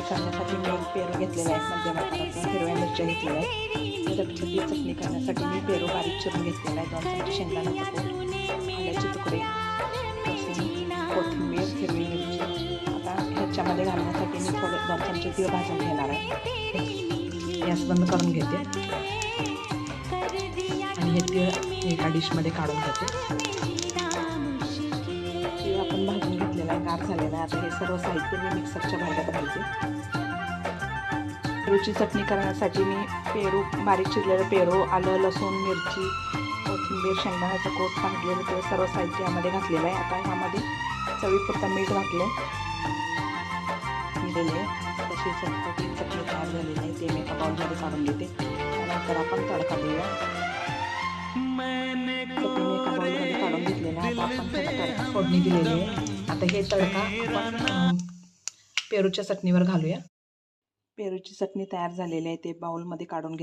करण्यासाठी मी पेरू घेतलेला आहे मध्यम आकाराचा, हिरव्या मिरच्या घेतलेल्या आहेत. रबडीची चटणी करण्यासाठी मी पेरू बारीक चिरून घेतलेला आहे. 2 चमचे शेंगदाण्याचा कूट, आल्याचे तुकडे, लसूण, कोथिंबीर, हिरवी मिरची. आता ह्याच्यामध्ये घालण्यासाठी मी 2 चमचे तीळ भाजून घेणार आहे. गॅस बंद करून घेते आणि हे तीळ एका डिशमध्ये काढून घेते. तीळ आपण भाजून घेतलेला आहे, गार झालेला आहे. आता हे सर्व साहित्य मी मिक्सरच्या भांड्यात घालते. पेरूची चटणी करण्यासाठी मी पेरू बारीक चिरलेलं पेरू, आलं, लसूण, मिरची, कोथिंबीर, शेंगदाण्याचं कूट, भाजलेलं ते सर्व साहित्य यामध्ये घातलेलं आहे. आता ह्यामध्ये चवीपुरतं मीठ घातलं दिलेले. तशी चटणी तयार झालेली आहे. ते मी एका बाउलमध्ये काढून घेते. त्यानंतर आपण तडका देऊया. चटणी मी एका बाउलमध्ये काढून घेतलेला आहे. आता आपण तडका फोडणी दिलेली आहे. आता हे तडका आपण पेरूच्या चटणीवर घालूया. पेरूची चटणी तयार झालेली आहे, ते बाउलमध्ये काढून घेते.